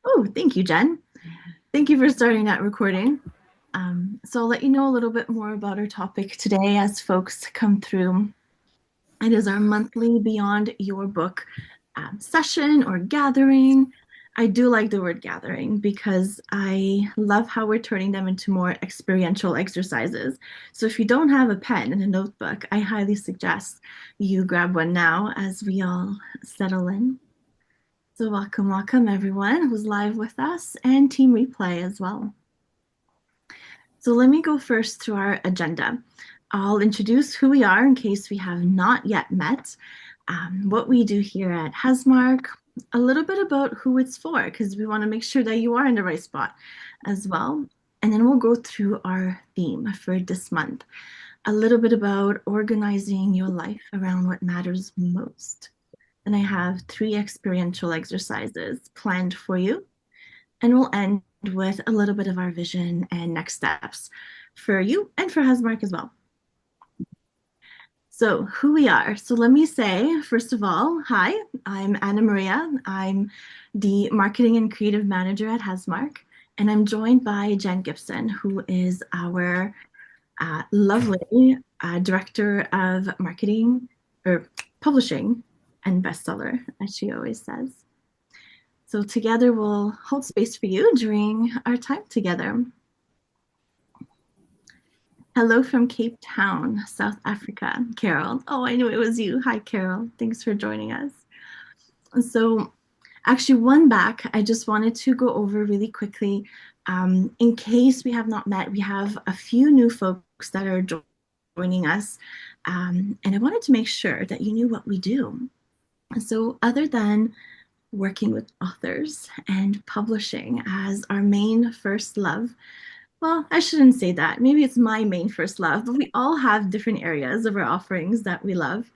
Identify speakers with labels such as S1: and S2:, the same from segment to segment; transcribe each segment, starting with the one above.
S1: Oh, thank you, Jen. Thank you for starting that recording. So I'll let you know a little bit more about our topic today as folks come through. It is our monthly Beyond Your Book session or gathering. I do like the word gathering because I love how we're turning them into more experiential exercises. So if you don't have a pen and a notebook, I highly suggest you grab one now as we all settle in. So welcome everyone who's live with us and team replay as well. So let me go first through our agenda. I'll introduce who we are in case we have not yet met, what we do here at Hasmark, a little bit about who it's for, because we want to make sure that you are in the right spot as well. And then we'll go through our theme for this month, a little bit about organizing your life around what matters most. And I have 3 experiential exercises planned for you. And we'll end with a little bit of our vision and next steps for you and for Hasmark as well. So who we are. So let me say, first of all, hi, I'm Anna Maria. I'm the marketing and creative manager at Hasmark. And I'm joined by Jen Gibson, who is our lovely director of marketing or publishing and bestseller, as she always says. So together we'll hold space for you during our time together. Hello from Cape Town, South Africa, Carol. Oh, I knew it was you. Hi, Carol. Thanks for joining us. So actually, one back, I just wanted to go over really quickly. In case we have not met, we have a few new folks that are joining us. And I wanted to make sure that you knew what we do. So other than working with authors and publishing as our main first love, well, I shouldn't say that. Maybe it's my main first love, but we all have different areas of our offerings that we love.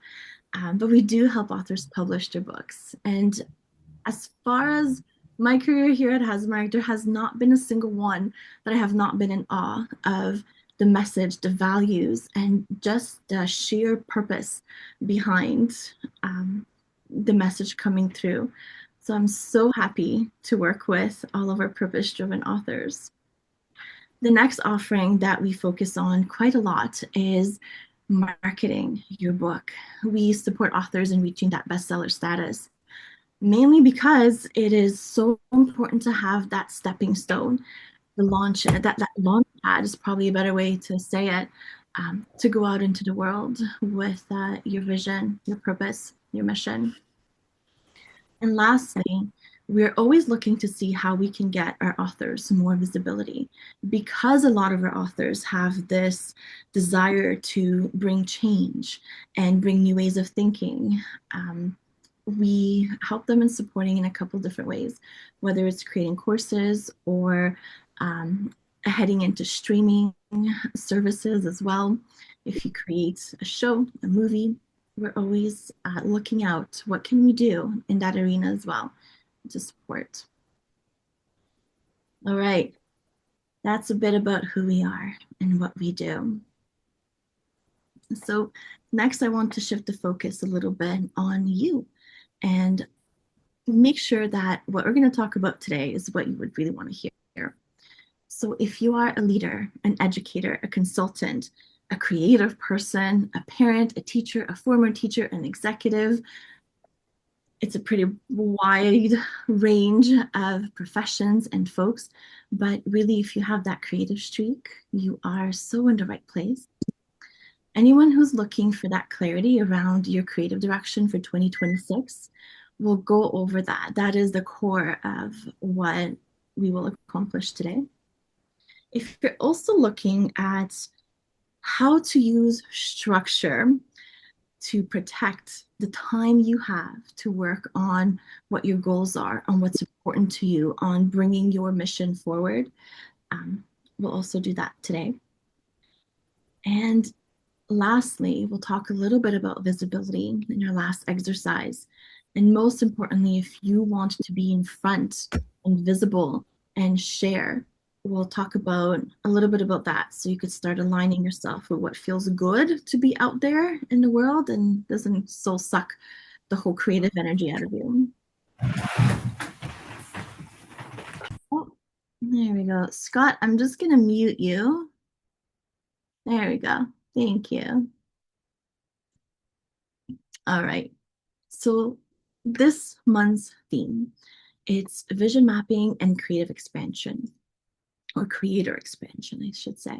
S1: But we do help authors publish their books. And as far as my career here at Hasmark, there has not been a single one that I have not been in awe of the message, the values, and just the sheer purpose behind the message coming through. So I'm so happy to work with all of our purpose-driven authors. The next offering that we focus on quite a lot is marketing your book. We support authors in reaching that bestseller status, mainly because it is so important to have that stepping stone, the launch, that launch pad is probably a better way to say it, to go out into the world with your vision, your purpose, your mission. And lastly, we're always looking to see how we can get our authors more visibility, because a lot of our authors have this desire to bring change and bring new ways of thinking. We help them in supporting in a couple different ways, whether it's creating courses or heading into streaming services as well. If you create a show, a movie, we're always looking out what can we do in that arena as well to support. All right, that's a bit about who we are and what we do. So next I want to shift the focus a little bit on you and make sure that what we're going to talk about today is what you would really want to hear. So if you are a leader, an educator, a consultant, a creative person, a parent, a teacher, a former teacher, an executive, it's a pretty wide range of professions and folks, but really if you have that creative streak, you are so in the right place. Anyone who's looking for that clarity around your creative direction for 2026, we'll go over that. That is the core of what we will accomplish today. If you're also looking at how to use structure to protect the time you have to work on what your goals are, on what's important to you, on bringing your mission forward, we'll also do that today. And lastly, we'll talk a little bit about visibility in our last exercise. And most importantly, if you want to be in front and visible and share, we'll talk about a little bit about that so you could start aligning yourself with what feels good to be out there in the world and doesn't so suck the whole creative energy out of you. Scott, I'm just going to mute you. There we go. Thank you. All right. So this month's theme, it's vision mapping and creative expansion, or creator expansion, I should say.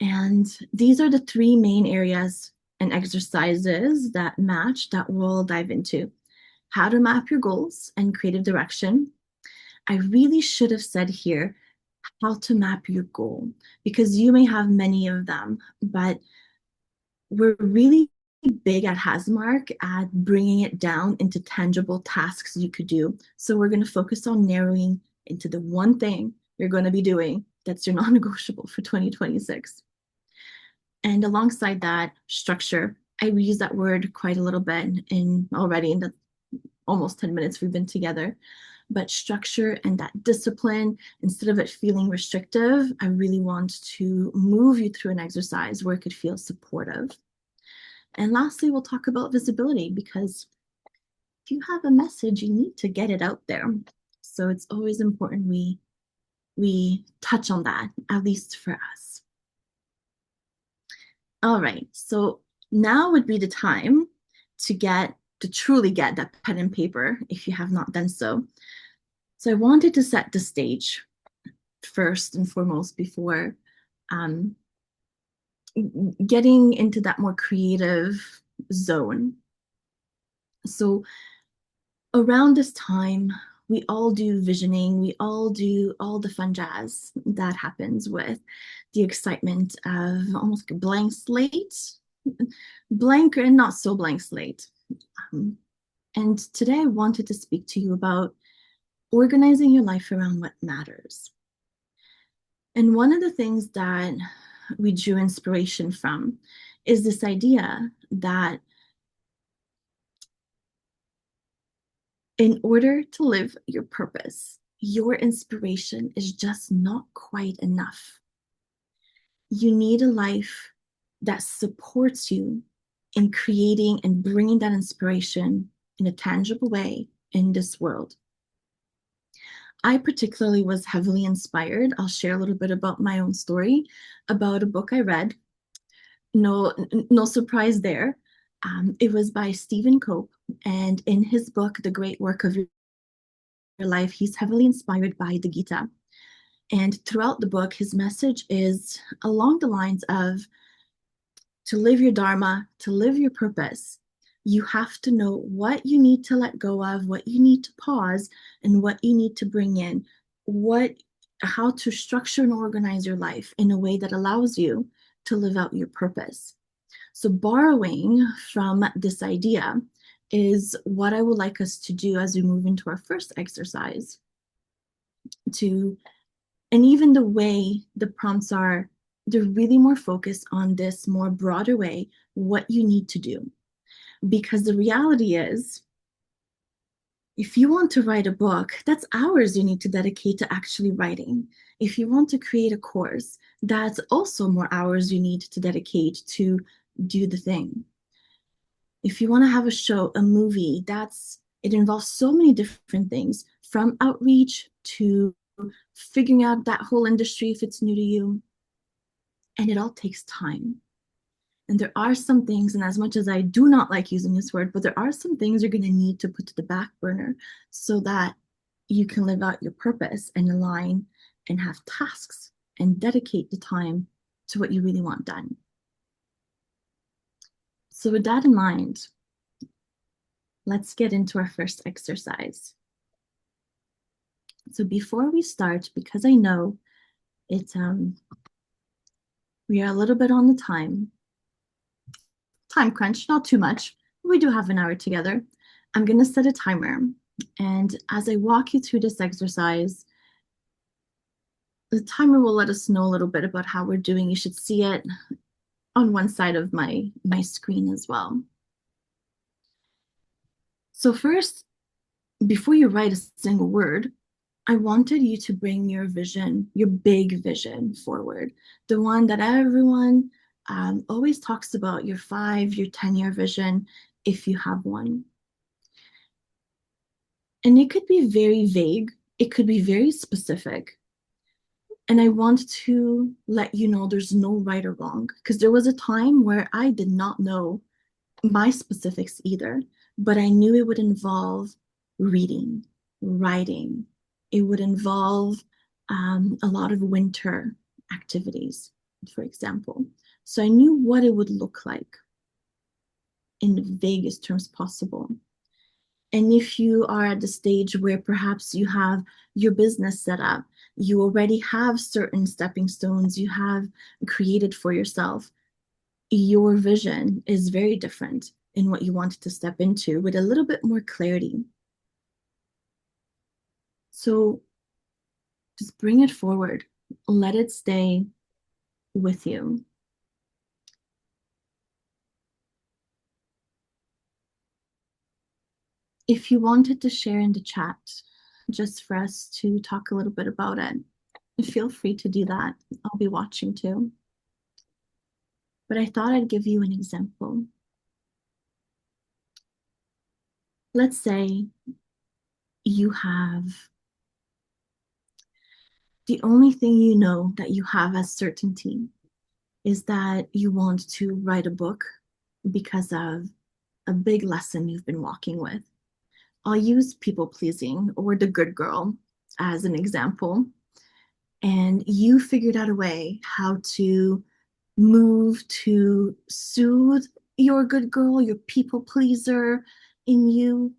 S1: And these are the three main areas and exercises that match that we'll dive into. How to map your goals and creative direction. I really should have said here how to map your goal, because you may have many of them, but we're really big at Hasmark at bringing it down into tangible tasks you could do. So we're going to focus on narrowing into the one thing you're going to be doing that's your non-negotiable for 2026. And alongside that, structure. I use that word quite a little bit in the almost 10 minutes we've been together. But structure and that discipline, instead of it feeling restrictive, I really want to move you through an exercise where it could feel supportive. And lastly, we'll talk about visibility, because if you have a message, you need to get it out there. So it's always important we touch on that, at least for us. All right, so now would be the time to truly get that pen and paper if you have not done so. So I wanted to set the stage first and foremost before getting into that more creative zone. So around this time, we all do visioning, we all do all the fun jazz that happens with the excitement of almost like a blank slate, blank and not so blank slate. And today I wanted to speak to you about organizing your life around what matters. And one of the things that we drew inspiration from is this idea that in order to live your purpose, your inspiration is just not quite enough. You need a life that supports you in creating and bringing that inspiration in a tangible way in this world. I particularly was heavily inspired. I'll share a little bit about my own story, about a book I read. No surprise there. It was by Stephen Cope, and in his book, The Great Work of Your Life, he's heavily inspired by the Gita. And throughout the book, his message is along the lines of, to live your dharma, to live your purpose, you have to know what you need to let go of, what you need to pause, and what you need to bring in, how to structure and organize your life in a way that allows you to live out your purpose. So borrowing from this idea is what I would like us to do as we move into our first exercise. And even the way the prompts are, they're really more focused on this more broader way, what you need to do. Because the reality is, if you want to write a book, that's hours you need to dedicate to actually writing. If you want to create a course, that's also more hours you need to dedicate to do the thing. If you want to have a show, a movie, it involves so many different things, from outreach to figuring out that whole industry if it's new to you. And it all takes time. And there are some things, and as much as I do not like using this word, but there are some things you're going to need to put to the back burner so that you can live out your purpose and align and have tasks and dedicate the time to what you really want done. So with that in mind, let's get into our first exercise. So before we start, because I know we are a little bit on the time crunch, not too much. We do have an hour together. I'm going to set a timer. And as I walk you through this exercise, the timer will let us know a little bit about how we're doing. You should see it on one side of my screen as well. So first, before you write a single word, I wanted you to bring your vision, your big vision forward. The one that everyone always talks about, your 5, your 10-year vision, if you have one. And it could be very vague. It could be very specific. And I want to let you know there's no right or wrong, because there was a time where I did not know my specifics either, but I knew it would involve reading, writing. It would involve a lot of winter activities, for example. So I knew what it would look like in the vaguest terms possible. And if you are at the stage where perhaps you have your business set up, you already have certain stepping stones you have created for yourself, your vision is very different in what you wanted to step into with a little bit more clarity. So just bring it forward, let it stay with you. If you wanted to share in the chat, just for us to talk a little bit about it, feel free to do that. I'll be watching too. But I thought I'd give you an example. Let's say you have the only thing you know that you have as certainty is that you want to write a book because of a big lesson you've been walking with. I'll use people pleasing or the good girl as an example. And you figured out a way how to move to soothe your good girl, your people pleaser in you.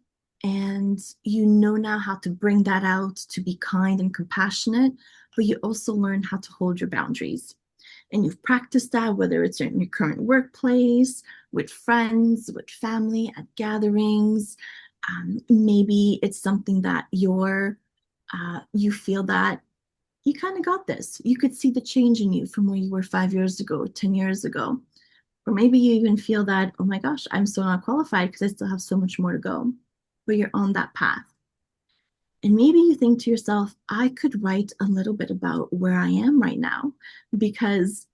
S1: And you know now how to bring that out to be kind and compassionate, but you also learn how to hold your boundaries. And you've practiced that, whether it's in your current workplace, with friends, with family, at gatherings. Maybe it's something that you feel that you kind of got this. You could see the change in you from where you were 5 years ago, 10 years ago. Or maybe you even feel that, oh my gosh, I'm so not qualified because I still have so much more to go. But you're on that path. And maybe you think to yourself, I could write a little bit about where I am right now, because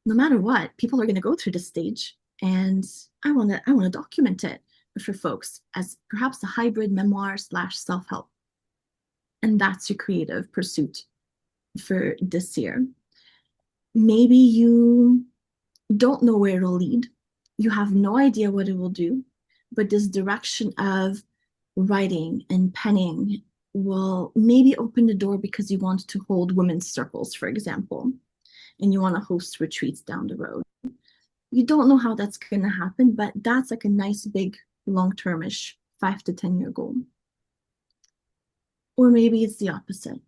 S1: no matter what, people are going to go through this stage, and I want to document it for folks as perhaps a hybrid memoir slash self-help. And that's your creative pursuit for this year. Maybe you don't know where it'll lead. You have no idea what it will do, but this direction of writing and penning will maybe open the door because you want to hold women's circles, for example, and you want to host retreats down the road. You don't know how that's going to happen, but that's like a nice big long-termish 5 to 10 year goal. Or maybe it's the opposite.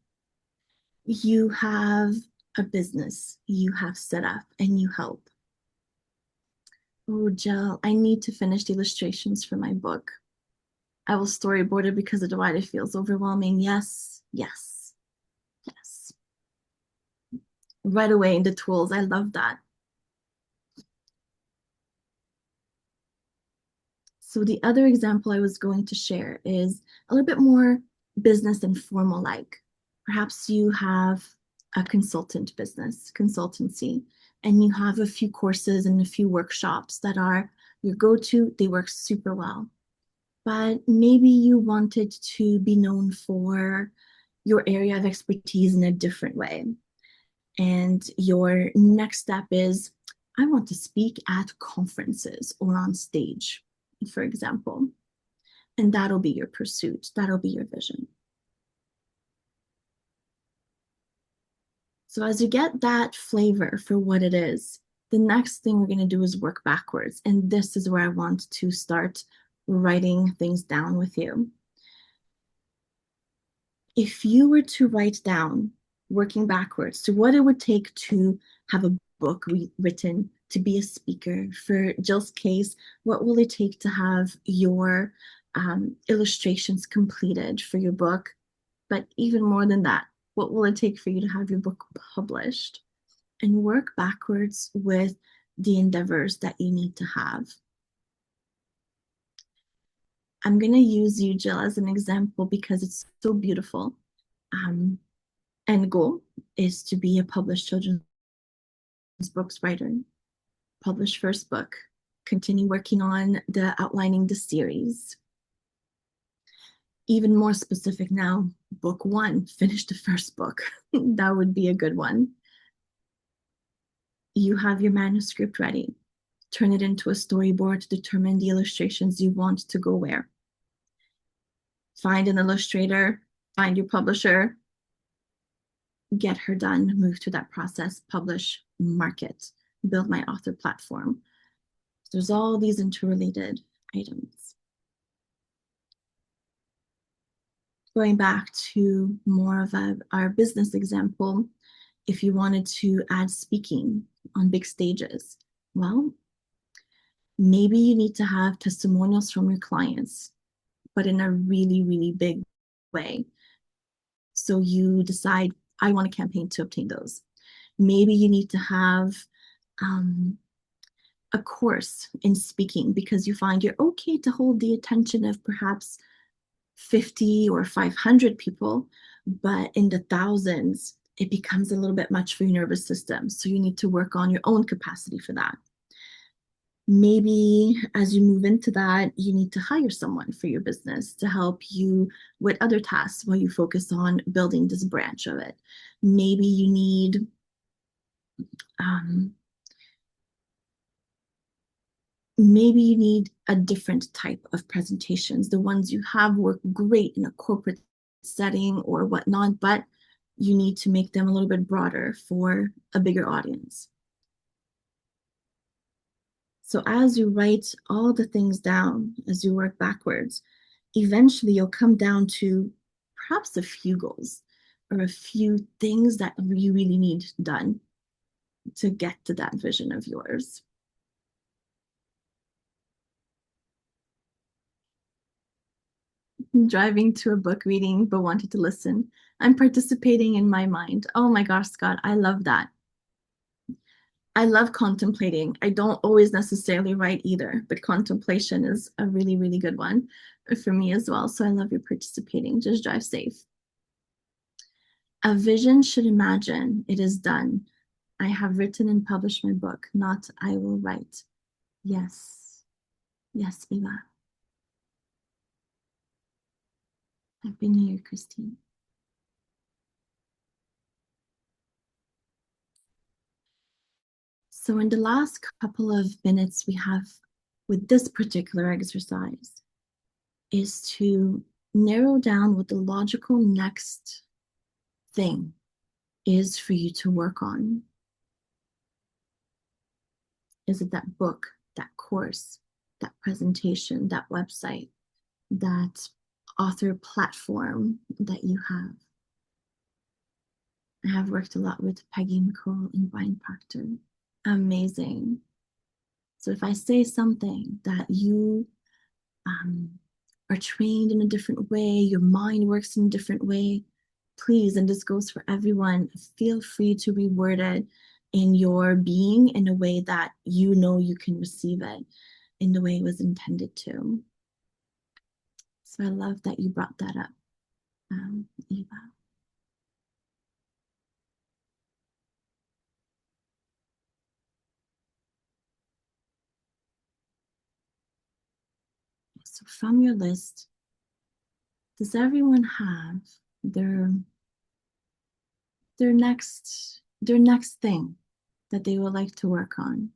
S1: You have a business you have set up and you help. Oh, Jill, I need to finish the illustrations for my book. I will storyboard it because otherwise it feels overwhelming. Yes, yes, yes. Right away in the tools. I love that. So the other example I was going to share is a little bit more business and formal like. Perhaps you have a consultant business, consultancy, and you have a few courses and a few workshops that are your go-to. They work super well. But maybe you wanted to be known for your area of expertise in a different way. And your next step is, I want to speak at conferences or on stage, for example. And that'll be your pursuit. That'll be your vision. So as you get that flavor for what it is, the next thing we're going to do is work backwards. And this is where I want to start writing things down with you. If you were to write down, working backwards, to what it would take to have a book written, to be a speaker, for Jill's case, what will it take to have your illustrations completed for your book? But even more than that, what will it take for you to have your book published? And work backwards with the endeavors that you need to have. I'm going to use you, Jill, as an example because it's so beautiful. End goal is to be a published children's books writer, publish first book, continue working on the outlining the series. Even more specific now, book one, finish the first book. That would be a good one. You have your manuscript ready. Turn it into a storyboard to determine the illustrations you want to go where. Find an illustrator, find your publisher, get her done, move through that process, publish, market, build my author platform. There's all these interrelated items. Going back to more of our business example, if you wanted to add speaking on big stages, well, maybe you need to have testimonials from your clients, but in a really, really big way. So you decide, I want a campaign to obtain those. Maybe you need to have a course in speaking because you find you're okay to hold the attention of perhaps 50 or 500 people, but in the thousands, it becomes a little bit much for your nervous system. So you need to work on your own capacity for that. Maybe as you move into that, you need to hire someone for your business to help you with other tasks while you focus on building this branch of it. Maybe you need maybe you need a different type of presentations. The ones you have work great in a corporate setting or whatnot, but you need to make them a little bit broader for a bigger audience. So as you write all the things down, as you work backwards, eventually you'll come down to perhaps a few goals or a few things that you really need done to get to that vision of yours. Driving to a book reading but wanted to listen. I'm participating in my mind. Oh my gosh, Scott, I love that. I love contemplating. I don't always necessarily write either, but contemplation is a really, really good one for me as well. So I love your participating. Just drive safe. A vision should imagine it is done. I have written and published my book, not I will write. Yes. Yes, Eva. Happy New Year, Christine. So in the last couple of minutes we have with this particular exercise is to narrow down what the logical next thing is for you to work on. Is it that book, that course, that presentation, that website, that author platform that you have? I have worked a lot with Peggy McCall and Brian Proctor. Amazing. So if I say something that you are trained in a different way, your mind works in a different way, please, and this goes for everyone, feel free to reword it in your being in a way that you know you can receive it in the way it was intended to. So I love that you brought that up, Eva. So from your list, does everyone have their next thing that they would like to work on?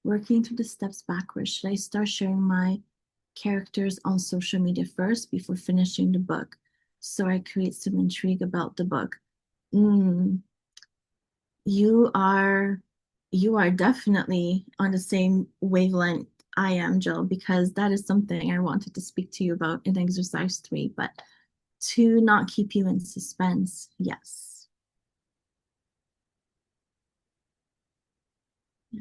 S1: Working through the steps backwards, should I start sharing my characters on social media first before finishing the book so I create some intrigue about the book? You are definitely on the same wavelength I am, Jill, because that is something I wanted to speak to you about in exercise 3, but to not keep you in suspense, yes. Yeah.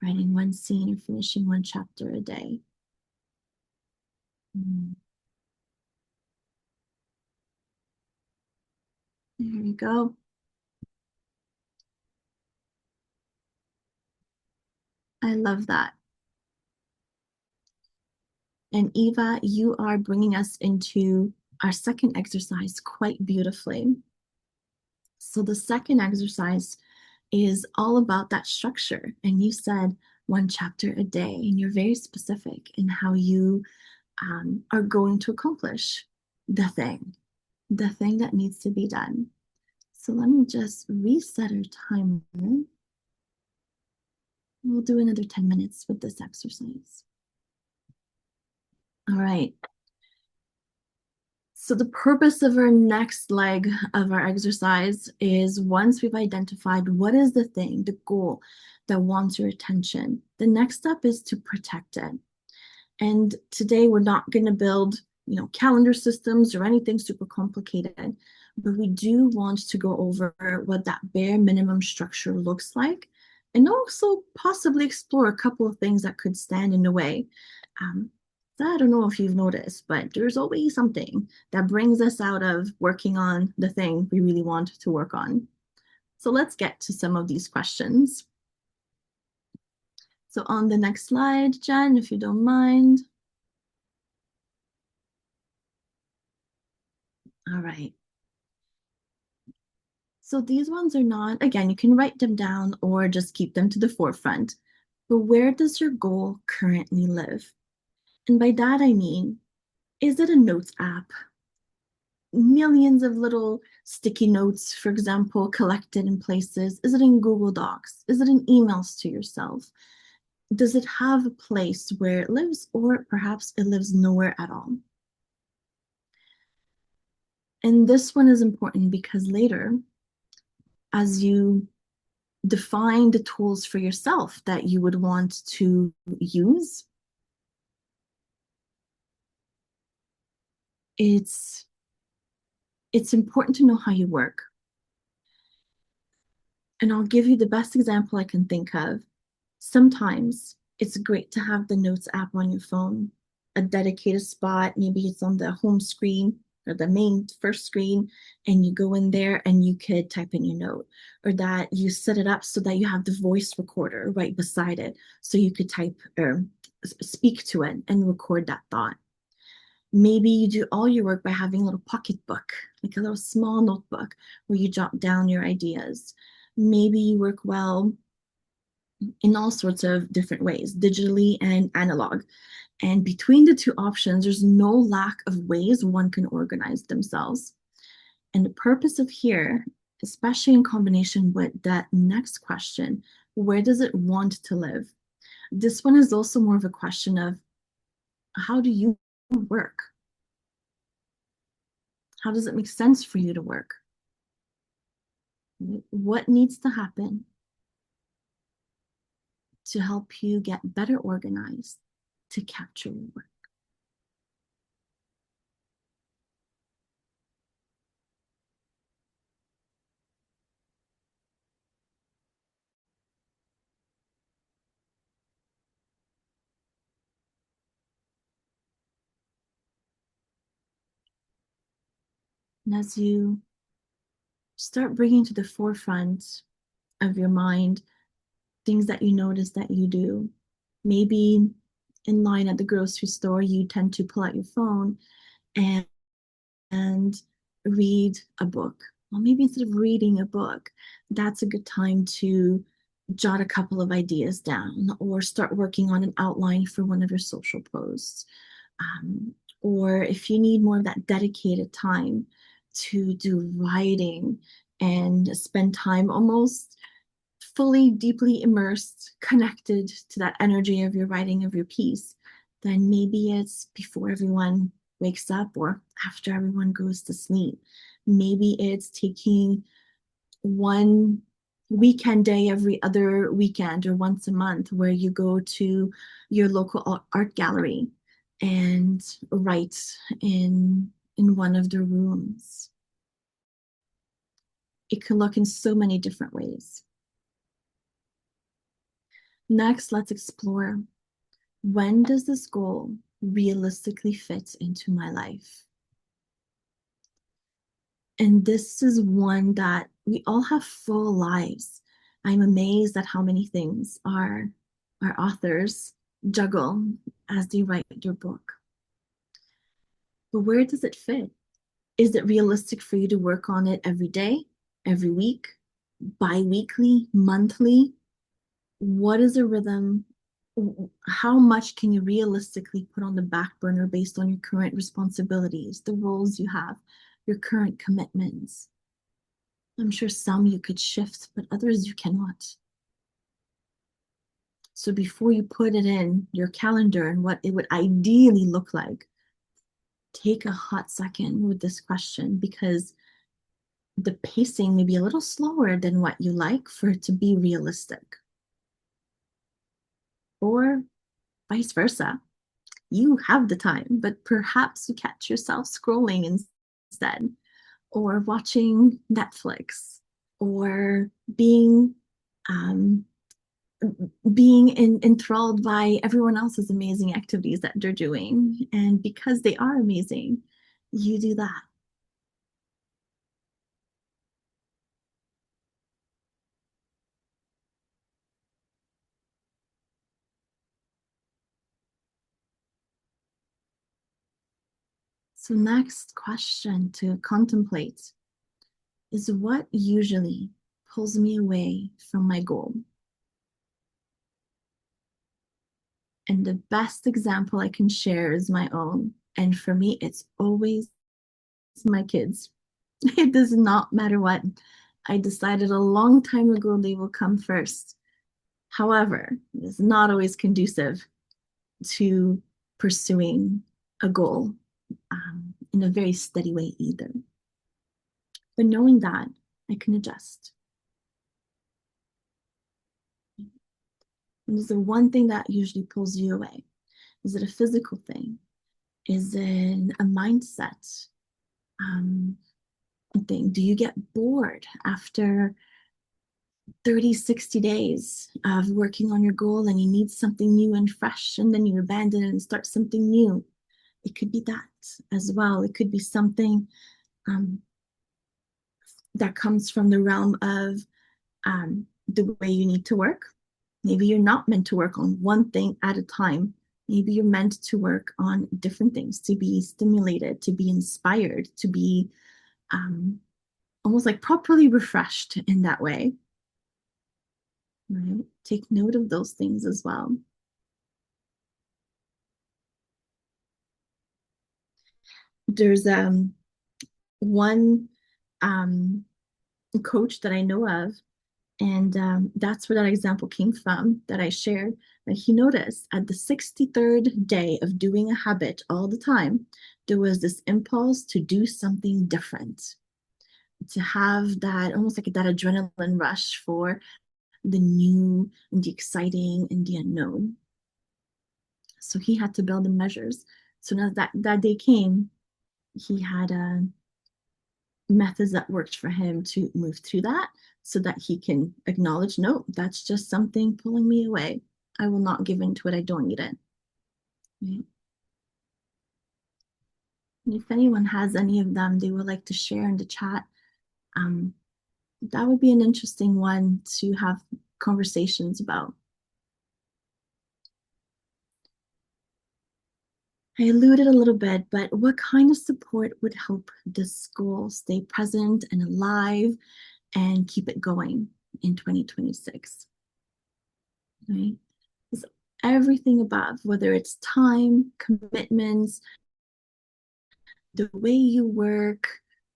S1: Writing one scene or finishing one chapter a day. There we go. I love that. And Eva, you are bringing us into our second exercise quite beautifully. So the second exercise is all about that structure. And you said, one chapter a day, and you're very specific in how you are going to accomplish the thing that needs to be done. So let me just reset our timer. We'll do another 10 minutes with this exercise. All right. So the purpose of our next leg of our exercise is, once we've identified what is the thing, the goal that wants your attention, the next step is to protect it. And today we're not going to build, calendar systems or anything super complicated, but we do want to go over what that bare minimum structure looks like, and also possibly explore a couple of things that could stand in the way. I don't know if you've noticed, but there's always something that brings us out of working on the thing we really want to work on. So let's get to some of these questions. So on the next slide, Jen, if you don't mind. All right. So these ones are not, again, you can write them down or just keep them to the forefront. But where does your goal currently live? And by that, I mean, is it a notes app? Millions of little sticky notes, for example, collected in places? Is it in Google Docs? Is it in emails to yourself? Does it have a place where it lives, or perhaps it lives nowhere at all? And this one is important because later, as you define the tools for yourself that you would want to use, it's important to know how you work. And I'll give you the best example I can think of. Sometimes it's great to have the notes app on your phone, a dedicated spot. Maybe it's on the home screen or the main first screen, and you go in there and you could type in your note, or that you set it up so that you have the voice recorder right beside it, so you could type or speak to it and record that thought. Maybe you do all your work by having a little pocketbook, like a little small notebook where you jot down your ideas. Maybe you work well in all sorts of different ways, digitally and analog. And between the two options, there's no lack of ways one can organize themselves. And the purpose of here, especially in combination with that next question, where does it want to live? This one is also more of a question of, how do you work? How does it make sense for you to work? What needs to happen to help you get better organized to capture your work? And as you start bringing to the forefront of your mind things that you notice that you do, maybe in line at the grocery store, you tend to pull out your phone and, and read a book. Well, maybe instead of reading a book, that's a good time to jot a couple of ideas down or start working on an outline for one of your social posts. Or if you need more of that dedicated time to do writing and spend time almost fully, deeply immersed, connected to that energy of your writing of your piece, then maybe it's before everyone wakes up or after everyone goes to sleep. Maybe it's taking one weekend day every other weekend or once a month where you go to your local art gallery and write in one of the rooms. It can look in so many different ways. Next, let's explore, when does this goal realistically fit into my life? And this is one that we all have full lives. I'm amazed at how many things our authors juggle as they write their book. But where does it fit? Is it realistic for you to work on it every day, every week, bi-weekly, monthly? What is a rhythm how much can you realistically put on the back burner based on your current responsibilities, the roles you have, your current commitments? I'm sure some you could shift, but others you cannot. So before you put it in your calendar and what it would ideally look like, take a hot second with this question, because the pacing may be a little slower than what you like for it to be realistic. Or vice versa. You have the time, but perhaps you catch yourself scrolling instead, or watching Netflix, or um, being enthralled by everyone else's amazing activities that they're doing. And because they are amazing, you do that. So, next question to contemplate is, what usually pulls me away from my goal? And the best example I can share is my own. And for me, it's always my kids. It does not matter what. I decided a long time ago they will come first. However, it's not always conducive to pursuing a goal in a very steady way either. But knowing that, I can adjust. And is the one thing that usually pulls you away? Is it a physical thing? Is it a mindset thing? Do you get bored after 30, 60 days of working on your goal and you need something new and fresh, and then you abandon it and start something new? It could be that as well. It could be something um, that comes from the realm of the way you need to work. Maybe you're not meant to work on one thing at a time. Maybe you're meant to work on different things, to be stimulated, to be inspired, to be um, almost like properly refreshed in that way. Right? Take note of those things as well. There's one um, coach that I know of, and that's where that example came from that I shared. That he noticed at the 63rd day of doing a habit all the time, there was this impulse to do something different, to have that almost like that adrenaline rush for the new and the exciting and the unknown. So he had to build the measures. So now that day came, he had methods that worked for him to move through that, so that he can acknowledge, no, that's just something pulling me away. I will not give into it. I don't need it. Right? And if anyone has any of them they would like to share in the chat, um, that would be an interesting one to have conversations about. I alluded a little bit, but what kind of support would help this goal stay present and alive and keep it going in 2026? Right? So everything above, whether it's time, commitments, the way you work,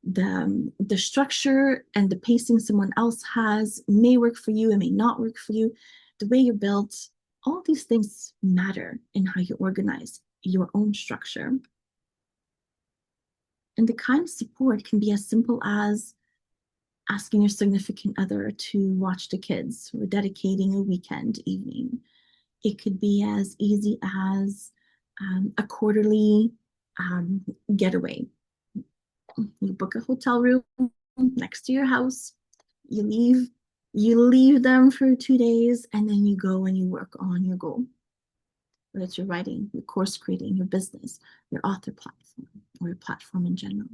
S1: the structure and the pacing someone else has may work for you, it may not work for you, the way you're built, all these things matter in how you organize your own structure. And the kind of support can be as simple as asking your significant other to watch the kids or dedicating a weekend evening. It could be as easy as a quarterly getaway. You book a hotel room next to your house. You leave them for 2 days, and then you go and you work on your goal. Whether it's your writing, your course creating, your business, your author platform, or your platform in general.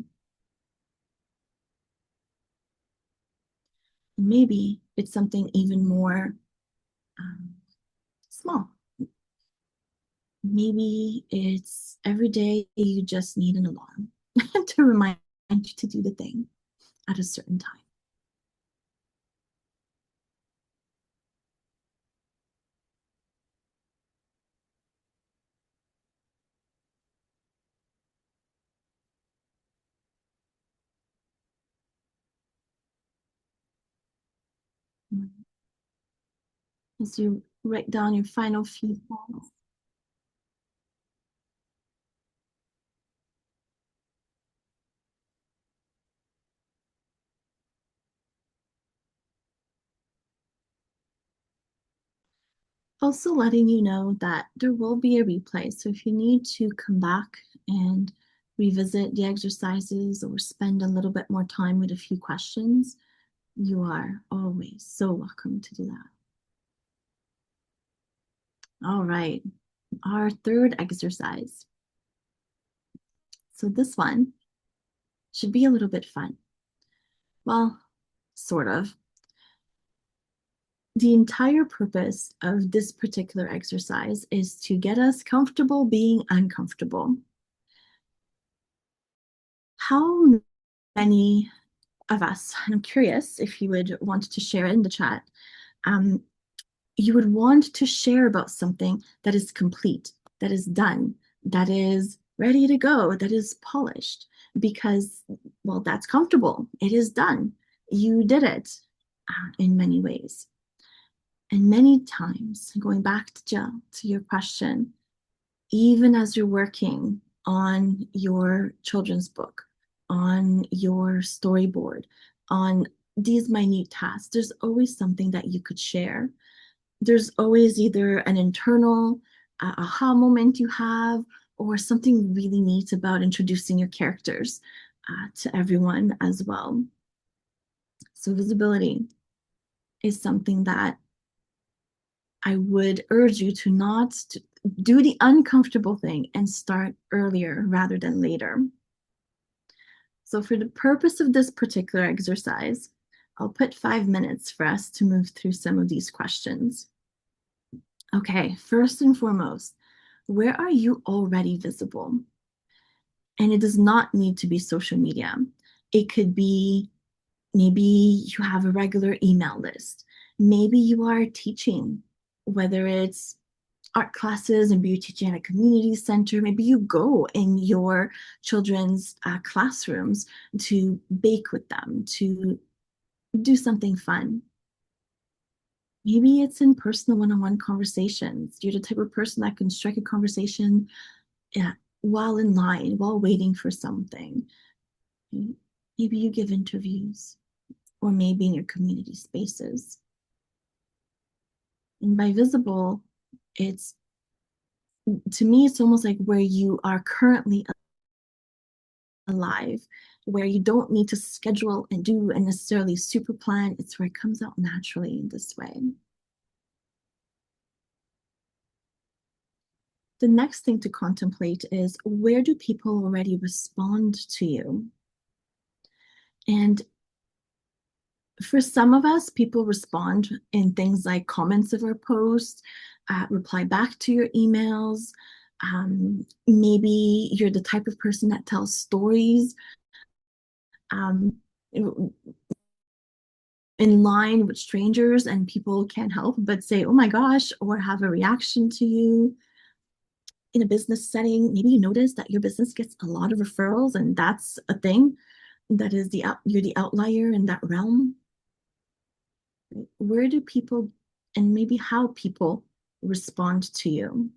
S1: And maybe it's something even more small. Maybe it's every day you just need an alarm to remind you to do the thing at a certain time. As you write down your final few thoughts. Also letting you know that there will be a replay. So if you need to come back and revisit the exercises or spend a little bit more time with a few questions, you are always so welcome to do that. All right, our third exercise. So this one should be a little bit fun. Well, sort of. The entire purpose of this particular exercise is to get us comfortable being uncomfortable. How many of us, and I'm curious if you would want to share in the chat, um, you would want to share about something that is complete, that is done, that is ready to go, that is polished, because, well, that's comfortable. It is done. You did it in many ways. And many times, going back to Jill, to your question, even as you're working on your children's book, on your storyboard, on these minute tasks, there's always something that you could share. There's always either an internal aha moment you have, or something really neat about introducing your characters to everyone as well. So visibility is something that I would urge you to not do the uncomfortable thing and start earlier rather than later. So for the purpose of this particular exercise, I'll put 5 minutes for us to move through some of these questions. Okay, first and foremost, where are you already visible? And it does not need to be social media. It could be maybe you have a regular email list. Maybe you are teaching, whether it's art classes and you're teaching at a community center. Maybe you go in your children's classrooms to bake with them, to do something fun. Maybe it's in personal one-on-one conversations. You're the type of person that can strike a conversation while in line, while waiting for something. Maybe you give interviews, or maybe in your community spaces. And by visible, it's, to me, it's almost like where you are currently alive, where you don't need to schedule and do and necessarily super plan. It's where it comes out naturally in this way. The next thing to contemplate is, where do people already respond to you? And for some of us, people respond in things like comments of our posts, reply back to your emails. Maybe you're the type of person that tells stories in line with strangers, and people can't help but say, oh my gosh, or have a reaction to you. In a business setting, maybe you notice that your business gets a lot of referrals, and that's a thing. That is you're the outlier in that realm. Where do people, and maybe how people respond to you?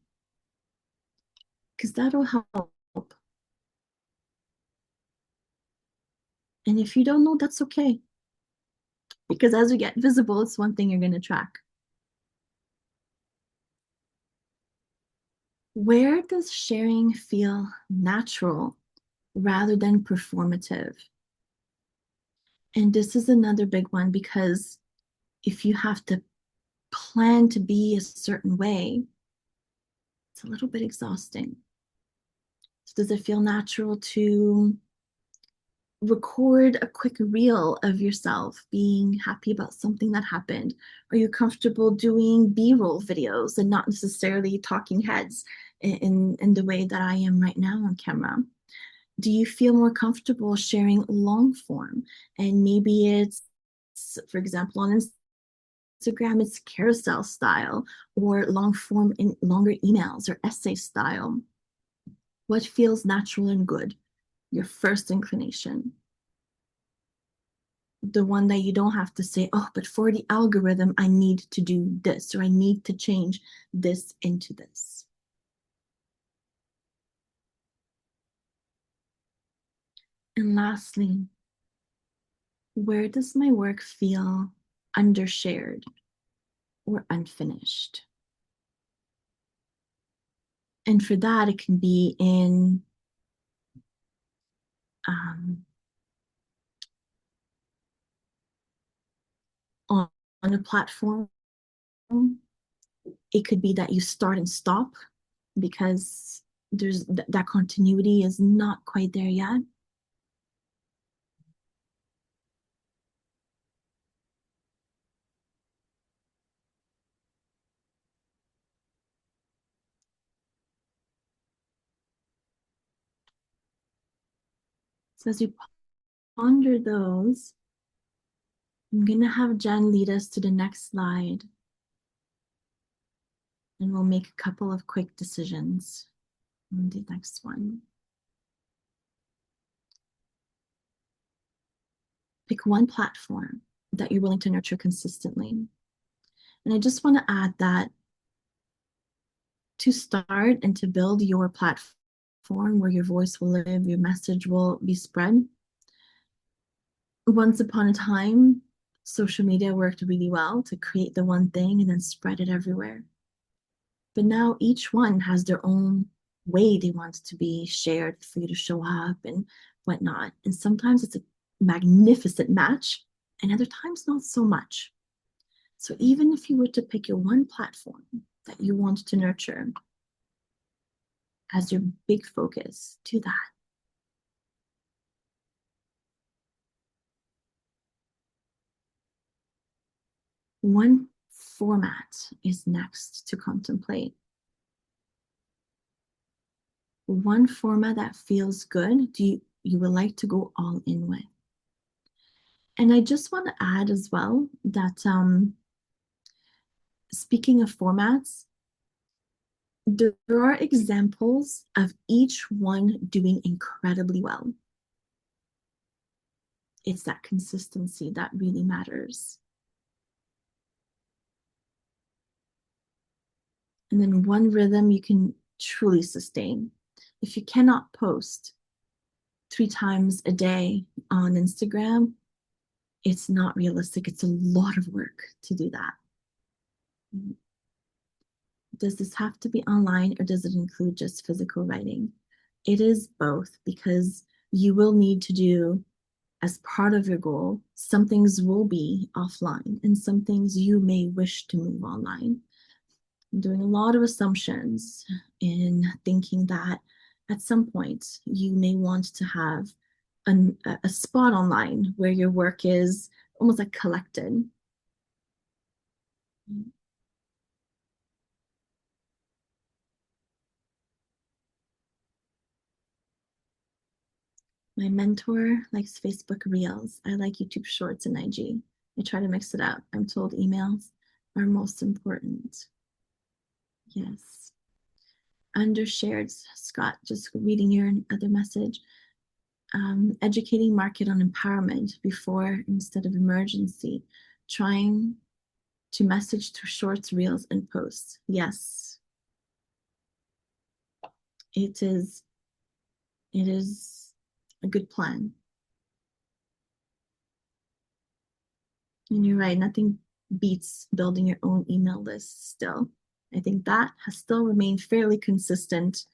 S1: Because that'll help. And if you don't know, that's okay. Because as you get visible, it's one thing you're going to track. Where does sharing feel natural rather than performative? And this is another big one, because if you have to plan to be a certain way, it's a little bit exhausting. So does it feel natural to record a quick reel of yourself being happy about something that happened? Are you comfortable doing B-roll videos and not necessarily talking heads in the way that I am right now on camera? Do you feel more comfortable sharing long form? And maybe it's, for example, on Instagram, it's carousel style, or long form in longer emails or essay style. What feels natural and good? Your first inclination. The one that you don't have to say, oh, but for the algorithm, I need to do this, or I need to change this into this. And lastly, where does my work feel undershared or unfinished? And for that, it can be in um, on a platform. It could be that you start and stop because that continuity is not quite there yet. So as you ponder those, I'm going to have Jen lead us to the next slide, and we'll make a couple of quick decisions on the next one. Pick one platform that you're willing to nurture consistently. And I just want to add that to start and to build your platform where your voice will live, your message will be spread. Once upon a time, social media worked really well to create the one thing and then spread it everywhere. But now each one has their own way they want to be shared for you to show up and whatnot. And sometimes it's a magnificent match, and other times not so much. So even if you were to pick your one platform that you want to nurture as your big focus, do that. One format is next to contemplate. One format that feels good, you would like to go all in with. And I just want to add as well that speaking of formats, there are examples of each one doing incredibly well. It's that consistency that really matters. And then one rhythm you can truly sustain. If you cannot post 3 times a day on Instagram, it's not realistic. It's a lot of work to do that. Does this have to be online, or does it include just physical writing? It is both, because you will need to do, as part of your goal, some things will be offline and some things you may wish to move online. I'm doing a lot of assumptions in thinking that at some point you may want to have a spot online where your work is almost like collected. My mentor likes Facebook Reels. I like YouTube Shorts and IG. I try to mix it up. I'm told emails are most important. Yes. Undershared, Scott, just reading your other message. Educating market on empowerment before instead of emergency. Trying to message through shorts, reels, and posts. Yes. It is a good plan. And you're right, nothing beats building your own email list still. I think that has still remained fairly consistent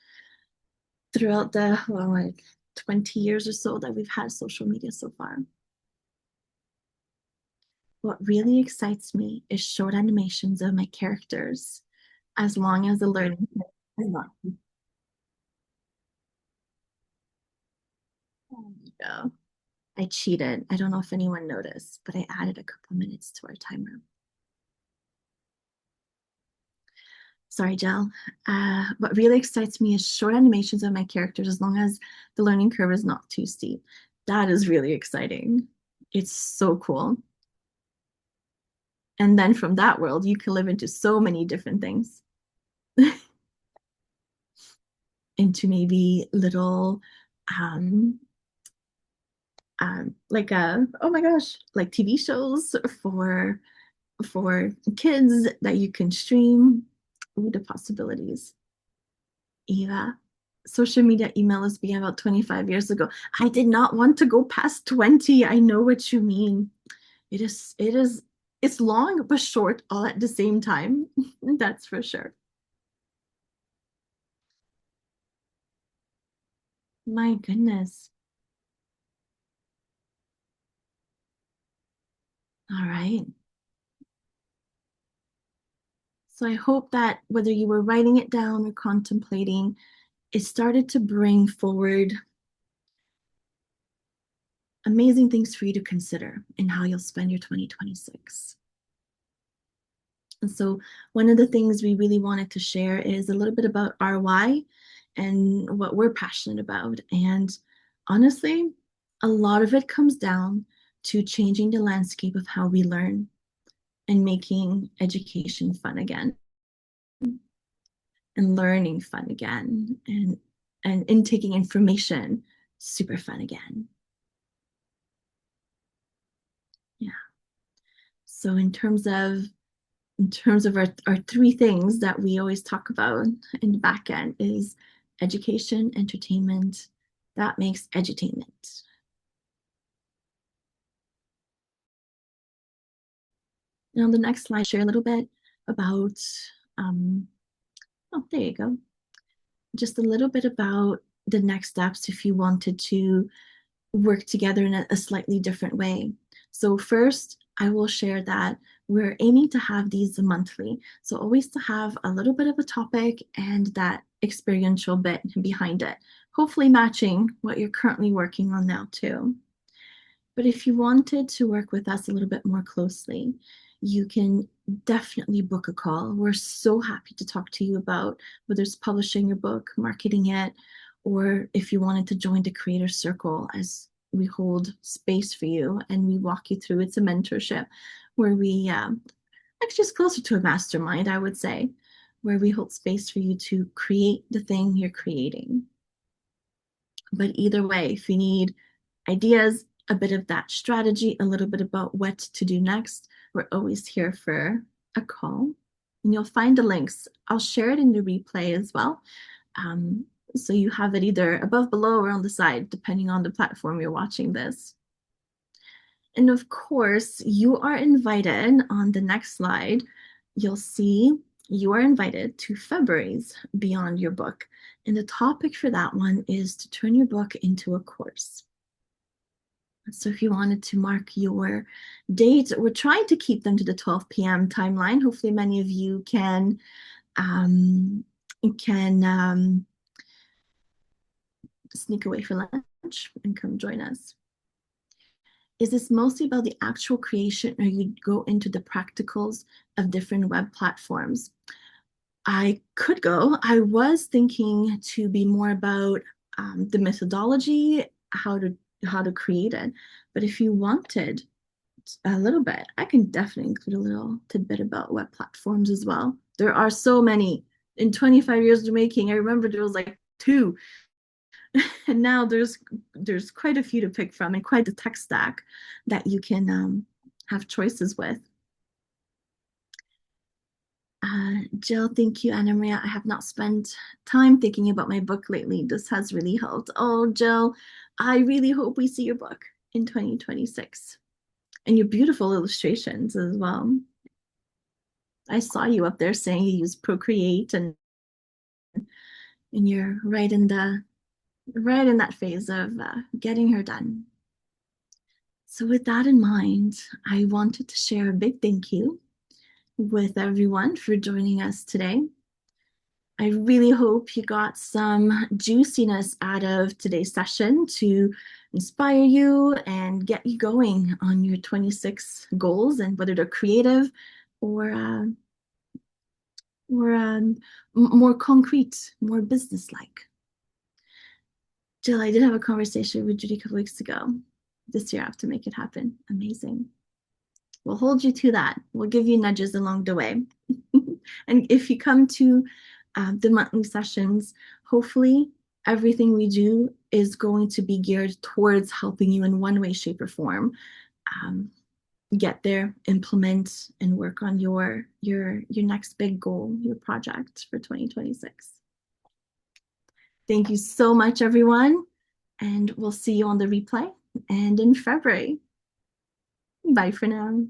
S1: throughout the, well, like 20 years or so that we've had social media so far. What really excites me is short animations of my characters, as long as the learning is not. Yeah. I cheated. I don't know if anyone noticed, but I added a couple minutes to our timer. Sorry, Jill. What really excites me is short animations of my characters, as long as the learning curve is not too steep. That is really exciting. It's so cool. And then from that world, you can live into so many different things. Into maybe little oh my gosh, like TV shows for kids that you can stream. Ooh, the possibilities. Eva, social media email us began about 25 years ago. I did not want to go past 20. I know what you mean. It's long but short all at the same time. That's for sure. My goodness. All right. So I hope that whether you were writing it down or contemplating, it started to bring forward amazing things for you to consider in how you'll spend your 2026. And so, one of the things we really wanted to share is a little bit about our why and what we're passionate about. And honestly, a lot of it comes down to changing the landscape of how we learn and making education fun again and learning fun again and intaking information super fun again. Yeah. So in terms of our three things that we always talk about in the back end is education, entertainment, that makes edutainment. And on the next slide, share a little bit about, um, oh, there you go. Just a little bit about the next steps if you wanted to work together in a slightly different way. So first, I will share that we're aiming to have these monthly. So always to have a little bit of a topic and that experiential bit behind it, hopefully matching what you're currently working on now too. But if you wanted to work with us a little bit more closely, you can definitely book a call. We're so happy to talk to you about whether it's publishing your book, marketing it, or if you wanted to join the Creator Circle as we hold space for you and we walk you through. It's a mentorship where we, actually just closer to a mastermind, I would say, where we hold space for you to create the thing you're creating. But either way, if you need ideas, a bit of that strategy, a little bit about what to do next, we're always here for a call. And you'll find the links. I'll share it in the replay as well. Um, so you have it either above, below, or on the side, depending on the platform you're watching this. And of course, you are invited on the next slide. You'll see you are invited to February's Beyond Your Book. And the topic for that one is to turn your book into a course. So if you wanted to mark your date, we're trying to keep them to the 12 p.m. timeline. Hopefully many of you can sneak away for lunch and come join us. Is this mostly about the actual creation, or you go into the practicals of different web platforms? I could go. I was thinking to be more about the methodology, how to create it. But if you wanted a little bit, I can definitely include a little tidbit about web platforms as well. There are so many. In 25 years of making, I remember there was like two. And now there's quite a few to pick from and quite a tech stack that you can have choices with. Jill, thank you, Anna Maria. I have not spent time thinking about my book lately. This has really helped. Oh, Jill, I really hope we see your book in 2026 and your beautiful illustrations as well. I saw you up there saying you use Procreate and you're right in that phase of getting her done. So with that in mind, I wanted to share a big thank you with everyone for joining us today. I really hope you got some juiciness out of today's session to inspire you and get you going on your 26 goals, and whether they're creative or more concrete, more business-like. Jill, I did have a conversation with Judy a couple weeks ago. This year I have to make it happen. Amazing. We'll hold you to that. We'll give you nudges along the way. And if you come to the monthly sessions, hopefully everything we do is going to be geared towards helping you in one way, shape, or form. Um, get there, implement, and work on your next big goal, your project for 2026. Thank you so much, everyone, and we'll see you on the replay and in February. Bye for now.